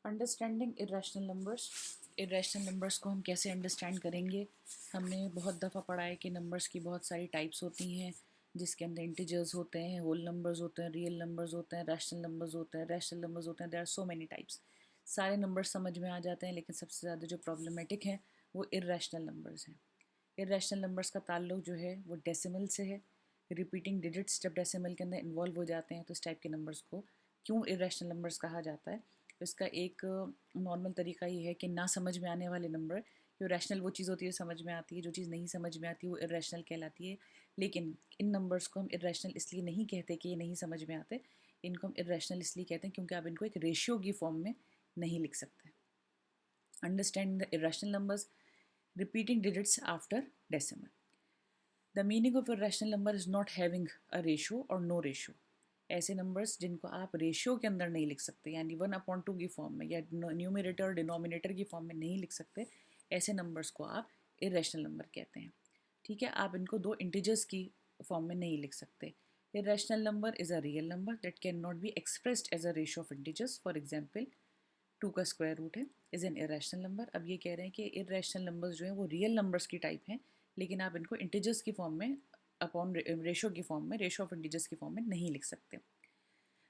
Understanding irrational numbers को हम कैसे अंडरस्टैंड करेंगे। हमने बहुत दफ़ा पढ़ा है कि नंबर्स की बहुत सारी टाइप्स होती हैं, जिसके अंदर इंटीजर्स होते हैं, होल नंबर्स होते हैं, रियल नंबर्स होते हैं, रैशनल नंबर्स होते हैं। There are so many types. सारे नंबर्स समझ में आ जाते हैं, लेकिन सबसे ज़्यादा जो प्रॉब्लमेटिक है वो इरेशनल नंबर्स हैं। इरेशनल नंबर्स का ताल्लुक जो है वो डेसिमल से है। रिपीटिंग डिजिट्स जब डेसिमल के अंदर इन्वॉल्व हो जाते हैं तो इस टाइप के नंबर्स को क्यों इरेशनल नंबर्स कहा जाता है। इसका एक नॉर्मल तरीका ये है कि ना समझ में आने वाले नंबर, जो रैशनल वो चीज़ होती है समझ में आती है, जो चीज़ नहीं समझ में आती है वो इरेशनल कहलाती है। लेकिन इन नंबर्स को हम इरेशनल इसलिए नहीं कहते कि ये नहीं समझ में आते, इनको हम इरेशनल इसलिए कहते हैं क्योंकि आप इनको एक रेशियो की फॉर्म में नहीं लिख सकते। Understand the irrational numbers, repeating digits after decimal. The meaning of irrational number is not having a ratio और नो रेशियो। ऐसे नंबर्स जिनको आप रेशियो के अंदर नहीं लिख सकते, यानी 1/2 की फॉर्म में या न्यूमरेटर और डिनोमिनेटर की फॉर्म में नहीं लिख सकते, ऐसे नंबर्स को आप इरेशनल नंबर कहते हैं। ठीक है, आप इनको दो इंटीजर्स की फॉर्म में नहीं लिख सकते। Irrational number is a real number that can not be expressed as a ratio of integers. For example 2 का स्क्वायर रूट है, इज़ एन इरेशनल नंबर। अब ये कह रहे हैं कि इरेशनल नंबर्स जो हैं वो रियल नंबर्स की टाइप हैं, लेकिन आप इनको इंटीजर्स की फॉर्म में अपॉन रेशो की फॉर्म में, रेशो ऑफ इंटीजर्स की फॉर्म में नहीं लिख सकते।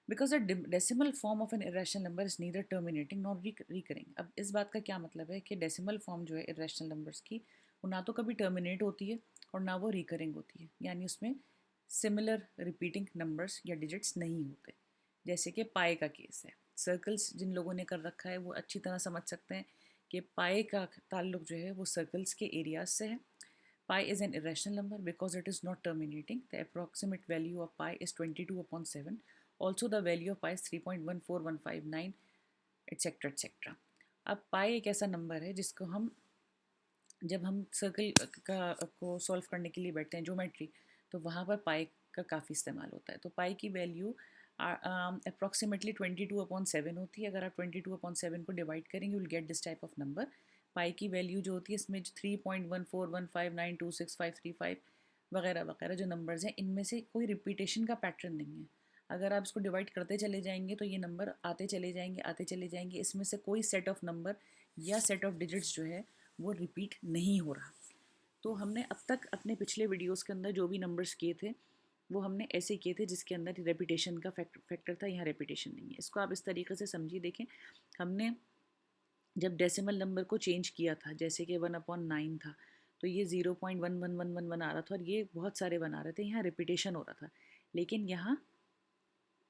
Because the decimal form of N irrational number is neither terminating not recurring. अब इस बात का क्या मतलब है कि डेसिमल फॉर्म जो है इरेशनल नंबर्स की, वो ना तो कभी टर्मिनेट होती है और ना वो रिकरिंग होती है, यानी उसमें सिमिलर रिपीटिंग नंबर्स या डिजिट्स नहीं होते। जैसे कि पाई का केस है। सर्कल्स जिन लोगों ने कर रखा है वो अच्छी तरह समझ सकते हैं कि पाई का ताल्लुक जो है वो सर्कल्स के एरियाज से है। Pi is an irrational number because it is not terminating. The approximate value of pi is 22/7. Also, the value of pi is 3.14159, etc. etc. अब पाई एक ऐसा नंबर है जिसको हम जब हम सर्कल का को सॉल्व करने के लिए बैठते हैं ज्योमेट्री, तो वहाँ पर पाई का काफ़ी इस्तेमाल होता है। तो पाई की वैल्यू अप्रॉक्सीमेटली 22/7 होती है। अगर आप 22/7 को डिवाइड करेंगे will get this type of number. Pi की वैल्यू जो होती है इसमें 3.141592653 वगैरह वगैरह जो नंबर्स हैं, इनमें से कोई रिपीटेशन का पैटर्न नहीं है। अगर आप इसको डिवाइड करते चले जाएंगे तो ये नंबर आते चले जाएंगे, इसमें से कोई सेट ऑफ नंबर या सेट ऑफ डिजिट्स जो है वो रिपीट नहीं हो रहा। तो हमने अब तक अपने पिछले वीडियोस के अंदर जो भी नंबर्स किए थे वो हमने ऐसे किए थे जिसके अंदर रेपिटेशन का फैक्टर था। यहाँ रेपिटेशन नहीं है। इसको आप इस तरीके से समझिए। देखें, हमने जब डेसिमल नंबर को चेंज किया था, जैसे कि 1/9 था, तो ये 0.1111 आ रहा था और ये बहुत सारे वन आ रहे थे, यहाँ रिपीटेशन हो रहा था। लेकिन यहाँ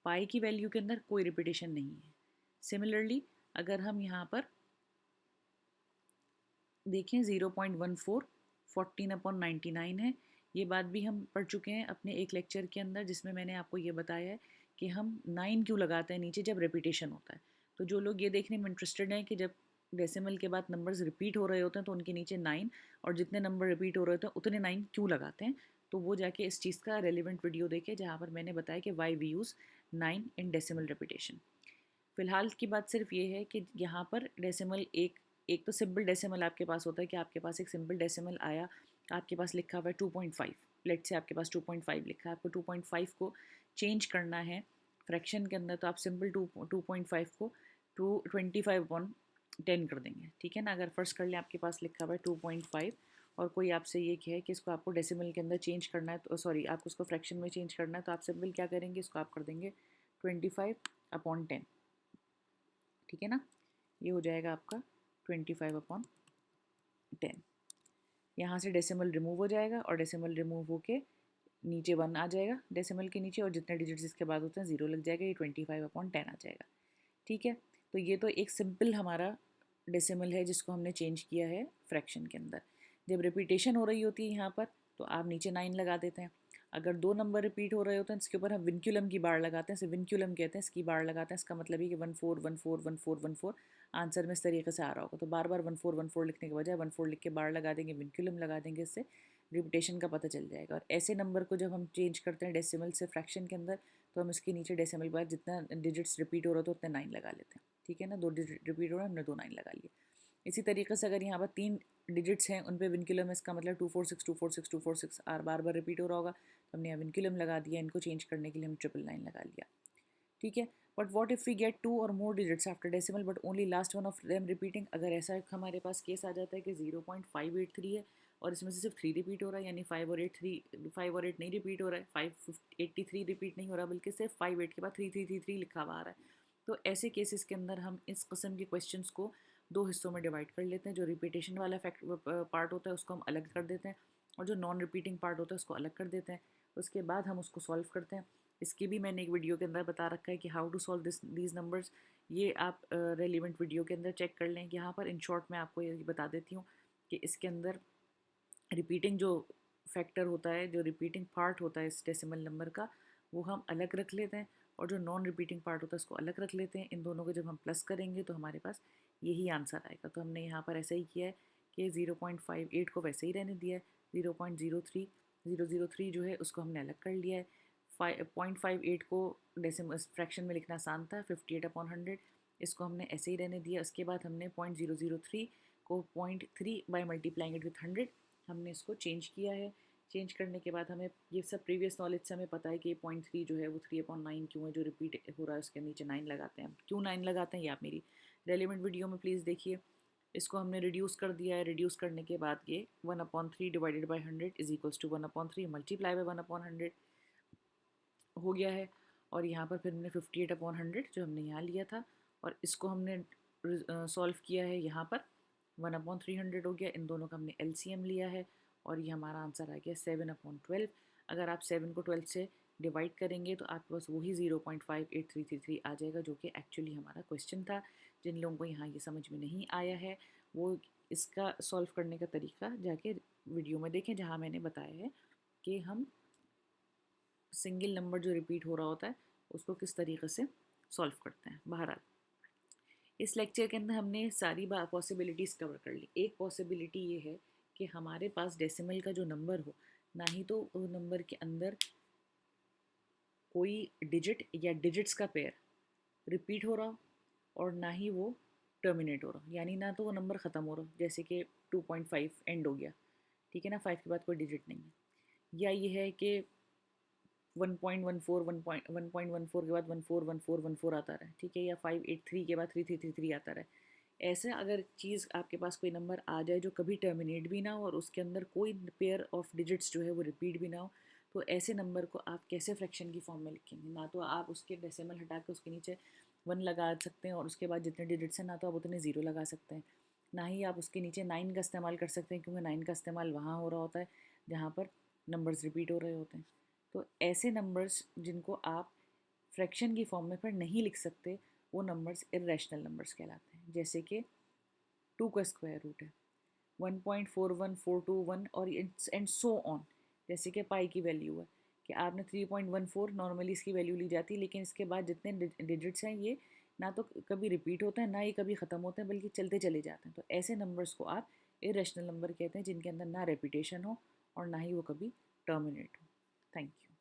पाई की वैल्यू के अंदर कोई रिपीटेशन नहीं है। सिमिलरली अगर हम यहाँ पर देखें 0.14 14/99 है। ये बात भी हम पढ़ चुके हैं अपने एक लेक्चर के अंदर, जिसमें मैंने आपको ये बताया है कि हम 9 क्यों लगाते हैं नीचे जब रेपिटेशन होता है। तो जो लोग ये देखने में इंटरेस्टेड हैं कि जब डेसिमल के बाद नंबर्स रिपीट हो रहे होते हैं तो उनके नीचे 9, और जितने नंबर रिपीट हो रहे होते हैं उतने 9 क्यों लगाते हैं, तो वो जाके इस चीज़ का रेलिवेंट वीडियो देखे जहाँ पर मैंने बताया कि why we use 9 in decimal repetition. फ़िलहाल की बात सिर्फ ये है कि यहाँ पर डेसिमल एक एक तो सिंपल डेसिमल आपके पास होता है कि आपके पास एक सिंपल डेसिमल आया, आपके पास लिखा हुआ है 2.5। लेट से आपके पास 2.5 लिखा है, आपको 2.5 को चेंज करना है फ्रैक्शन के अंदर, तो आप सिंपल 2.5 को 25/10 कर देंगे। ठीक है ना। अगर फर्स्ट कर ले आपके पास लिखा हुआ है 2.5 और कोई आपसे ये कहे कि इसको आपको डेसिमल के अंदर चेंज करना है, तो सॉरी आपको उसको फ्रैक्शन में चेंज करना है, तो आप सिंपल क्या करेंगे, इसको आप कर देंगे 25/10। ठीक है ना। ये हो जाएगा आपका 25/10। यहाँ से डेसिमल रिमूव हो जाएगा और डेसिमल रिमूव होके नीचे 1 आ जाएगा डेसिमल के नीचे, और जितने डिजिट्स इसके बाद होते हैं 0 लग जाएगा, ये 25/10 आ जाएगा। ठीक है। तो ये तो एक सिंपल हमारा डेसिमल है जिसको हमने चेंज किया है फ्रैक्शन के अंदर। जब रिपीटेशन हो रही होती है यहाँ पर तो आप नीचे 9 लगा देते हैं। अगर दो नंबर रिपीट हो रहे होते हैं इसके ऊपर हम विनक्यूलम की बार लगाते हैं, इसे विनक्यूलम कहते हैं, इसकी बार लगाते हैं। इसका मतलब है कि 14141414 आंसर में इस तरीके से आ रहा होगा। तो बार बार 1414 लिखने के बजाय 14 लिख के बार लगा देंगे, विनक्यूलम लगा देंगे, इससे रिपीटेशन का पता चल जाएगा। और ऐसे नंबर को जब हम चेंज करते हैं डेसिमल से फ्रैक्शन के अंदर, तो हम इसके नीचे डेसिमल के बाद जितना डिजिट्स रिपीट हो रहा था उतने 9 लगा लेते हैं। ठीक है ना। 2 डिजिट रिपीट हो रहा है, हमने 2 9 लगा लिए। इसी तरीके से अगर यहाँ पर 3 डिजिट्स हैं उन पे विनक्यूलम है, इसका मतलब 246 आर बार बार रिपीट हो रहा होगा, तो हमने यहाँ विनक्यूलम लगा दिया। इनको चेंज करने के लिए हम 999 लगा लिया। ठीक है। But what if we get 2 और more digits after decimal but only last one of them repeating, अगर ऐसा हमारे पास केस आ जाता है कि 0.583 है और इसमें से सिर्फ 3 रिपीट हो रहा है, यानी 5 और 8 नहीं रिपीट हो रहा है, 583 रिपीट नहीं हो रहा, बल्कि सिर्फ 5 8 के बाद 3333 लिखा हुआ आ रहा है। तो ऐसे केसेस के अंदर हम इस किस्म के क्वेश्चंस को दो हिस्सों में डिवाइड कर लेते हैं। जो रिपीटेशन वाला फैक्ट पार्ट होता है उसको हम अलग कर देते हैं, और जो नॉन रिपीटिंग पार्ट होता है उसको अलग कर देते हैं। उसके बाद हम उसको सॉल्व करते हैं। इसकी भी मैंने एक वीडियो के अंदर बता रखा है कि how to solve these numbers. ये आप रेलिवेंट वीडियो के अंदर चेक कर लें। यहाँ पर इन शॉर्ट मैं आपको ये बता देती हूँ कि इसके अंदर रिपीटिंग जो फैक्टर होता है, जो रिपीटिंग पार्ट होता है इस डेसिमल नंबर का, वो हम अलग रख लेते हैं, और जो नॉन रिपीटिंग पार्ट होता है उसको अलग रख लेते हैं। इन दोनों को जब हम प्लस करेंगे तो हमारे पास यही आंसर आएगा। तो हमने यहाँ पर ऐसा ही किया है कि 0.58 को वैसे ही रहने दिया है, 0.03003 जो है उसको हमने अलग कर लिया है। 0.58 को डेसिमल फ्रैक्शन में लिखना आसान था, 58/100, इसको हमने ऐसे ही रहने दिया। उसके बाद हमने 0.003 को 0.3 बाई मल्टीप्लाइंग इट विथ 100 हमने इसको चेंज किया है। चेंज करने के बाद हमें ये सब प्रीवियस नॉलेज से हमें पता है कि 0.3 जो है वो 3/9 क्यों है, जो रिपीट हो रहा है उसके नीचे 9 लगाते हैं। क्यों 9 लगाते हैं ये आप मेरी रेलिवेंट वीडियो में प्लीज़ देखिए। इसको हमने रिड्यूस कर दिया है। रिड्यूस करने के बाद ये 1/3 divided by 100 is equals to 1/3 multiply by 1/100 हो गया है। और यहाँ पर फिर हमने 58/100 जो हमने यहाँ लिया था, और इसको हमने सॉल्व किया है। यहाँ पर 1/300 हो गया। इन दोनों का हमने एलसीएम लिया है, और ये हमारा आंसर आ गया 7/12। अगर आप 7 को 12 से डिवाइड करेंगे तो आपके पास वही 0.58333 आ जाएगा, जो कि एक्चुअली हमारा क्वेश्चन था। जिन लोगों को यहाँ ये समझ में नहीं आया है वो इसका सॉल्व करने का तरीका जाके वीडियो में देखें, जहाँ मैंने बताया है कि हम सिंगल नंबर जो रिपीट हो रहा होता है उसको किस तरीके से सॉल्व करते हैं। बहरहाल इस लेक्चर के अंदर हमने सारी पॉसिबिलिटीज़ कवर कर ली। एक पॉसिबिलिटी ये है कि हमारे पास डेसिमल का जो नंबर हो, ना ही तो वो नंबर के अंदर कोई डिजिट या डिजिट्स का पेयर रिपीट हो रहा हो, और ना ही वो टर्मिनेट हो रहा हो, यानी ना तो वो नंबर ख़त्म हो रहा हो, जैसे कि 2.5 एंड हो गया, ठीक है ना, 5 के बाद कोई डिजिट नहीं है। या ये है कि 1.14 1.14 के बाद 141414 आता रहा है, ठीक है, या 583 के बाद 3333 आता रहा है। ऐसे अगर चीज़ आपके पास कोई नंबर आ जाए जो कभी टर्मिनेट भी ना हो और उसके अंदर कोई पेयर ऑफ डिजिट्स जो है वो रिपीट भी ना हो, तो ऐसे नंबर को आप कैसे फ्रैक्शन की फॉर्म में लिखेंगे? ना तो आप उसके डेसिमल हटा के उसके नीचे 1 लगा सकते हैं और उसके बाद जितने डिजिट्स हैं ना तो आप उतने ज़ीरो लगा सकते हैं, ना ही आप उसके नीचे 9 का इस्तेमाल कर सकते हैं, क्योंकि 9 का इस्तेमाल वहाँ हो रहा होता है जहाँ पर नंबर्स रिपीट हो रहे होते हैं। तो ऐसे नंबर्स जिनको आप फ्रैक्शन की फॉर्म में पर नहीं लिख सकते, वो नंबर्स इर्रेशनल नंबर्स कहलाते हैं। जैसे कि 2 का स्क्वायर रूट है, 1.41421 और एंड सो ऑन। जैसे कि पाई की वैल्यू है कि आपने 3.14 नॉर्मली इसकी वैल्यू ली जाती है, लेकिन इसके बाद जितने डिजिट्स हैं ये ना तो कभी रिपीट होते हैं, ना ही कभी ख़त्म होते हैं, बल्कि चलते चले जाते हैं। तो ऐसे नंबर्स को आप इर्रेशनल नंबर कहते हैं, जिनके अंदर ना रेपिटेशन हो और ना ही वो कभी टर्मिनेट हो। Thank you.